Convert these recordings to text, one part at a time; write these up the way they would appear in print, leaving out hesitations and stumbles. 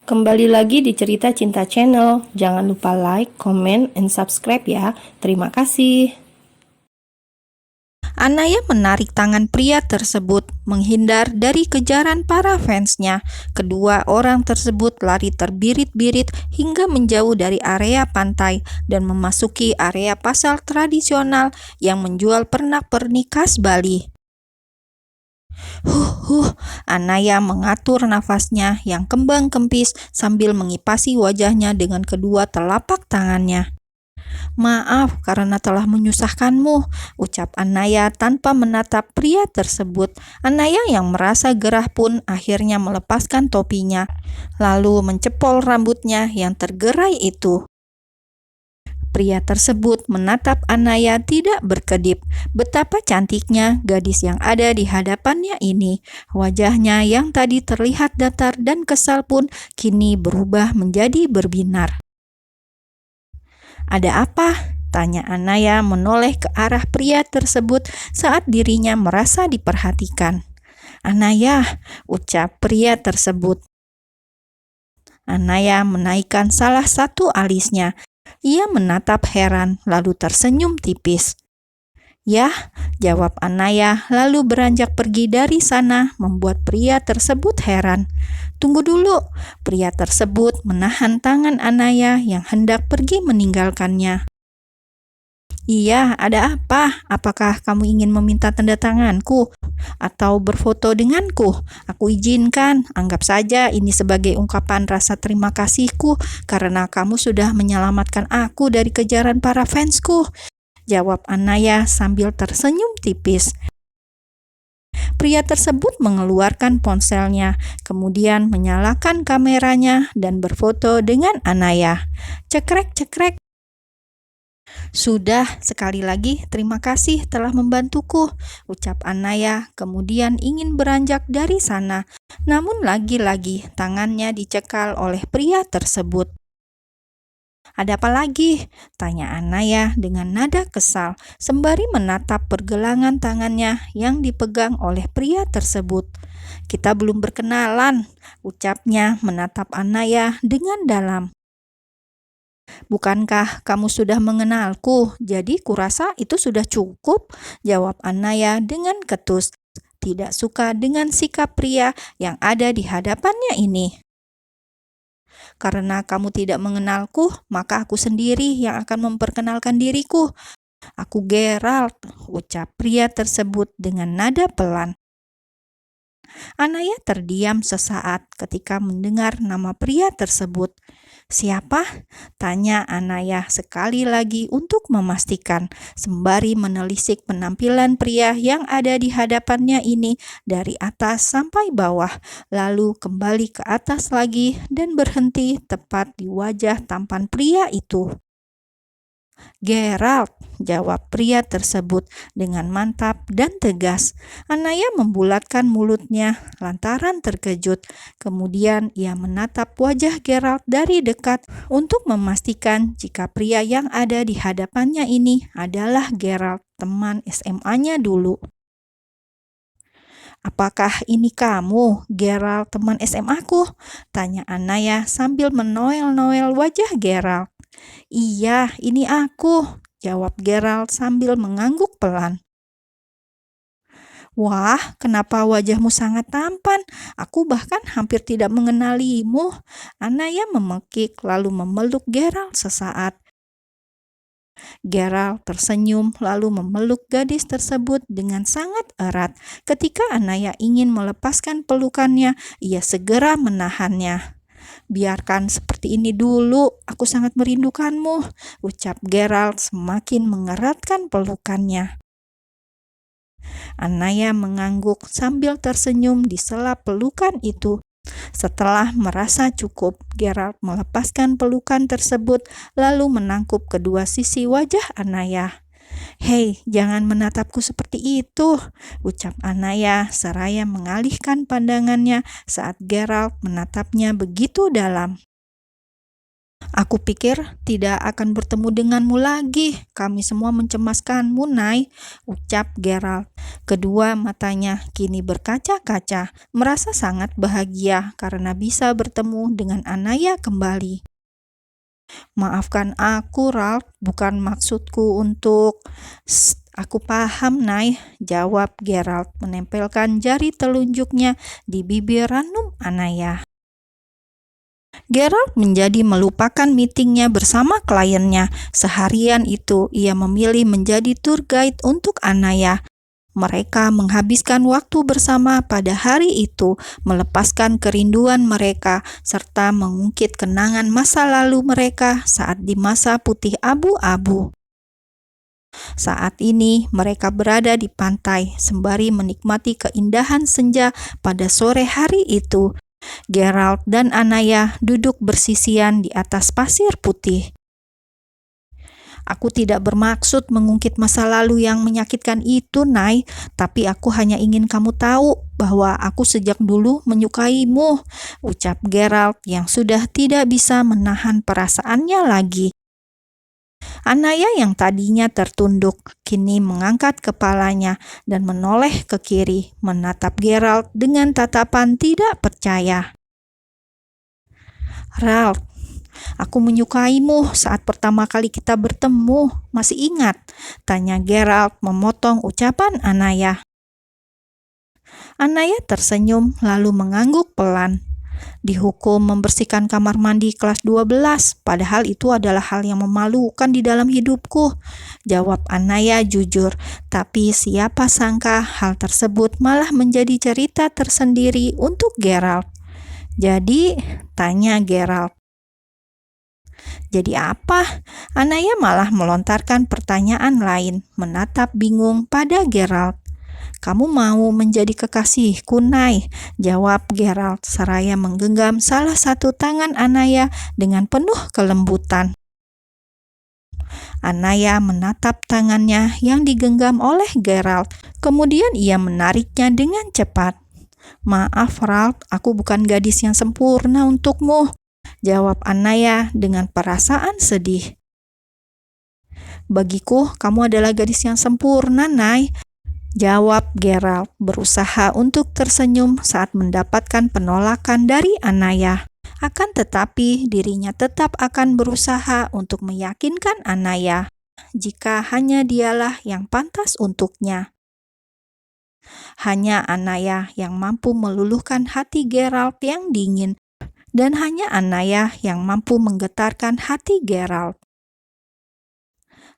Kembali lagi di Cerita Cinta Channel. Jangan lupa like, comment, and subscribe ya. Terima kasih. Anaya menarik tangan pria tersebut, menghindar dari kejaran para fansnya. Kedua orang tersebut lari terbirit-birit hingga menjauh dari area pantai dan memasuki area pasar tradisional yang menjual pernak-pernik khas Bali. Anaya mengatur nafasnya yang kembang-kempis sambil mengipasi wajahnya dengan kedua telapak tangannya. "Maaf karena telah menyusahkanmu," ucap Anaya tanpa menatap pria tersebut. Anaya yang merasa gerah pun akhirnya melepaskan topinya, lalu mencepol rambutnya yang tergerai itu. Pria tersebut menatap Anaya tidak berkedip. Betapa cantiknya gadis yang ada di hadapannya ini. Wajahnya yang tadi terlihat datar dan kesal pun kini berubah menjadi berbinar. "Ada apa?" tanya Anaya menoleh ke arah pria tersebut saat dirinya merasa diperhatikan. "Anaya," ucap pria tersebut. Anaya menaikkan salah satu alisnya. Ia menatap heran lalu tersenyum tipis. "Yah," jawab Anaya lalu beranjak pergi dari sana membuat pria tersebut heran. "Tunggu dulu," pria tersebut menahan tangan Anaya yang hendak pergi meninggalkannya. "Iya, ada apa? Apakah kamu ingin meminta tanda tanganku atau berfoto denganku? Aku izinkan. Anggap saja ini sebagai ungkapan rasa terima kasihku karena kamu sudah menyelamatkan aku dari kejaran para fansku," jawab Anaya sambil tersenyum tipis. Pria tersebut mengeluarkan ponselnya, kemudian menyalakan kameranya dan berfoto dengan Anaya. Cekrek-cekrek. "Sudah, sekali lagi terima kasih telah membantuku," ucap Anaya, kemudian ingin beranjak dari sana. Namun lagi-lagi tangannya dicekal oleh pria tersebut. "Ada apa lagi?" tanya Anaya dengan nada kesal, sembari menatap pergelangan tangannya yang dipegang oleh pria tersebut. "Kita belum berkenalan," ucapnya menatap Anaya dengan dalam. "Bukankah kamu sudah mengenalku? Jadi kurasa itu sudah cukup," jawab Anaya dengan ketus, tidak suka dengan sikap pria yang ada di hadapannya ini. "Karena kamu tidak mengenalku, maka aku sendiri yang akan memperkenalkan diriku. Aku Geralt," ucap pria tersebut dengan nada pelan. Anaya terdiam sesaat ketika mendengar nama pria tersebut. "Siapa?" tanya Anaya sekali lagi untuk memastikan, sembari menelisik penampilan pria yang ada di hadapannya ini dari atas sampai bawah, lalu kembali ke atas lagi dan berhenti tepat di wajah tampan pria itu. "Geralt," jawab pria tersebut dengan mantap dan tegas. Anaya membulatkan mulutnya lantaran terkejut. Kemudian ia menatap wajah Geralt dari dekat untuk memastikan jika pria yang ada di hadapannya ini adalah Geralt, teman SMA-nya dulu. "Apakah ini kamu, Geralt, teman SMA-ku?" tanya Anaya sambil menoel-noel wajah Geralt. "Iya, ini aku," jawab Geralt sambil mengangguk pelan. "Wah, kenapa wajahmu sangat tampan? Aku bahkan hampir tidak mengenalimu." Anaya memekik lalu memeluk Geralt sesaat. Geralt tersenyum lalu memeluk gadis tersebut dengan sangat erat. Ketika Anaya ingin melepaskan pelukannya, ia segera menahannya. "Biarkan seperti ini dulu, aku sangat merindukanmu," ucap Geralt semakin mengeratkan pelukannya. Anaya mengangguk sambil tersenyum di sela pelukan itu. Setelah merasa cukup, Geralt melepaskan pelukan tersebut lalu menangkup kedua sisi wajah Anaya. "Hei, jangan menatapku seperti itu," ucap Anaya seraya mengalihkan pandangannya saat Geralt menatapnya begitu dalam. Aku pikir tidak akan bertemu denganmu lagi. Kami semua mencemaskanmu, Nay, ucap Gerald. Kedua matanya kini berkaca-kaca, merasa sangat bahagia karena bisa bertemu dengan Anaya kembali. Maafkan aku, Ralph. Bukan maksudku untuk... Aku paham, Nay, jawab Gerald menempelkan jari telunjuknya di bibir ranum Anaya. Gerald menjadi melupakan meetingnya bersama kliennya. Seharian itu ia memilih menjadi tour guide untuk Anaya. Mereka menghabiskan waktu bersama pada hari itu, melepaskan kerinduan mereka, serta mengungkit kenangan masa lalu mereka saat di masa putih abu-abu. Saat ini mereka berada di pantai sembari menikmati keindahan senja pada sore hari itu. Gerald dan Anaya duduk bersisian di atas pasir putih. Aku tidak bermaksud mengungkit masa lalu yang menyakitkan itu, Nay, tapi aku hanya ingin kamu tahu bahwa aku sejak dulu menyukaimu, ucap Gerald yang sudah tidak bisa menahan perasaannya lagi. Anaya yang tadinya tertunduk, kini mengangkat kepalanya dan menoleh ke kiri, menatap Gerald dengan tatapan tidak percaya. Ralph, aku menyukaimu saat pertama kali kita bertemu. Masih ingat? Tanya Gerald memotong ucapan Anaya. Anaya tersenyum lalu mengangguk pelan. Dihukum membersihkan kamar mandi kelas 12, padahal itu adalah hal yang memalukan di dalam hidupku, jawab Anaya jujur. Tapi siapa sangka hal tersebut malah menjadi cerita tersendiri untuk Gerald. Jadi, tanya Gerald. Jadi apa? Anaya malah melontarkan pertanyaan lain, menatap bingung pada Gerald. Kamu mau menjadi kekasihku, Nay, jawab Gerald seraya menggenggam salah satu tangan Anaya dengan penuh kelembutan. Anaya menatap tangannya yang digenggam oleh Gerald, kemudian ia menariknya dengan cepat. Maaf, Ralph, aku bukan gadis yang sempurna untukmu, jawab Anaya dengan perasaan sedih. Bagiku, kamu adalah gadis yang sempurna, Nay, jawab Gerald berusaha untuk tersenyum saat mendapatkan penolakan dari Anaya. Akan tetapi dirinya tetap akan berusaha untuk meyakinkan Anaya jika hanya dialah yang pantas untuknya. Hanya Anaya yang mampu meluluhkan hati Gerald yang dingin, dan hanya Anaya yang mampu menggetarkan hati Gerald.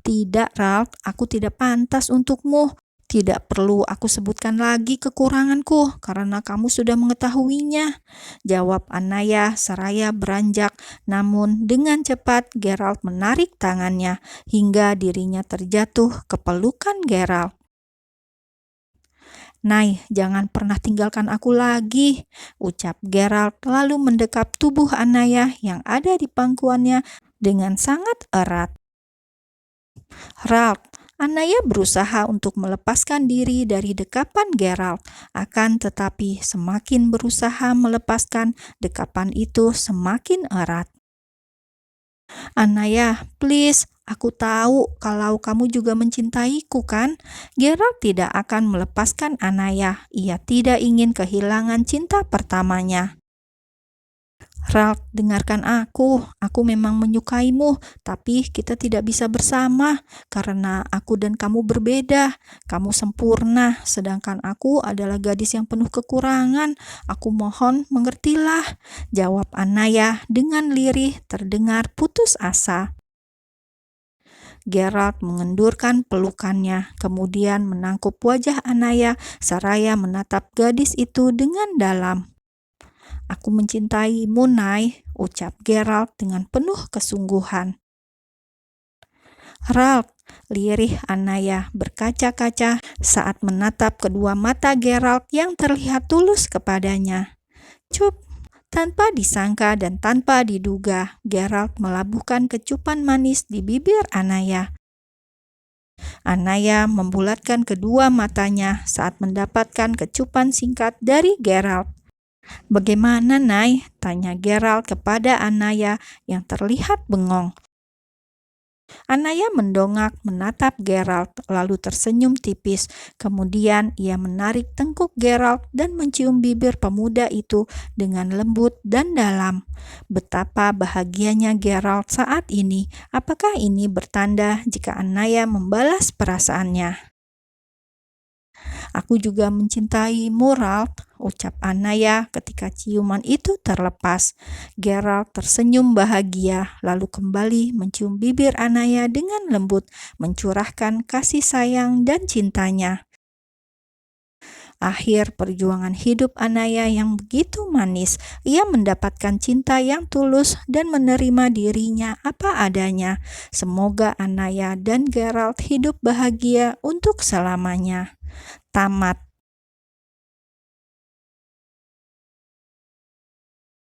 Tidak, Ralph, aku tidak pantas untukmu. Tidak perlu aku sebutkan lagi kekuranganku karena kamu sudah mengetahuinya, jawab Anaya seraya beranjak. Namun dengan cepat Gerald menarik tangannya hingga dirinya terjatuh ke pelukan Gerald. Nay, jangan pernah tinggalkan aku lagi, ucap Gerald lalu mendekap tubuh Anaya yang ada di pangkuannya dengan sangat erat. Ralph, Anaya berusaha untuk melepaskan diri dari dekapan Gerald, akan tetapi semakin berusaha melepaskan, dekapan itu semakin erat. Anaya, please, aku tahu kalau kamu juga mencintaiku, kan? Gerald tidak akan melepaskan Anaya. Ia tidak ingin kehilangan cinta pertamanya. Ralph, dengarkan aku. Aku memang menyukaimu, tapi kita tidak bisa bersama karena aku dan kamu berbeda. Kamu sempurna, sedangkan aku adalah gadis yang penuh kekurangan. Aku mohon mengertilah, jawab Anaya dengan lirih terdengar putus asa. Gerald mengendurkan pelukannya, kemudian menangkup wajah Anaya seraya menatap gadis itu dengan dalam. Aku mencintaimu, Nay, ucap Gerald dengan penuh kesungguhan. Ralph, lirih Anaya berkaca-kaca saat menatap kedua mata Gerald yang terlihat tulus kepadanya. Cup, tanpa disangka dan tanpa diduga, Gerald melabuhkan kecupan manis di bibir Anaya. Anaya membulatkan kedua matanya saat mendapatkan kecupan singkat dari Gerald. "Bagaimana, Nay?" tanya Geralt kepada Anaya yang terlihat bengong. Anaya mendongak menatap Geralt, lalu tersenyum tipis. Kemudian ia menarik tengkuk Geralt dan mencium bibir pemuda itu dengan lembut dan dalam. Betapa bahagianya Geralt saat ini. Apakah ini bertanda jika Anaya membalas perasaannya? "Aku juga mencintaimu, Ralph," ucap Anaya ketika ciuman itu terlepas. Geralt tersenyum bahagia, lalu kembali mencium bibir Anaya dengan lembut, mencurahkan kasih sayang dan cintanya. Akhir perjuangan hidup Anaya yang begitu manis. Ia mendapatkan cinta yang tulus dan menerima dirinya apa adanya. Semoga Anaya dan Geralt hidup bahagia untuk selamanya. Tamat.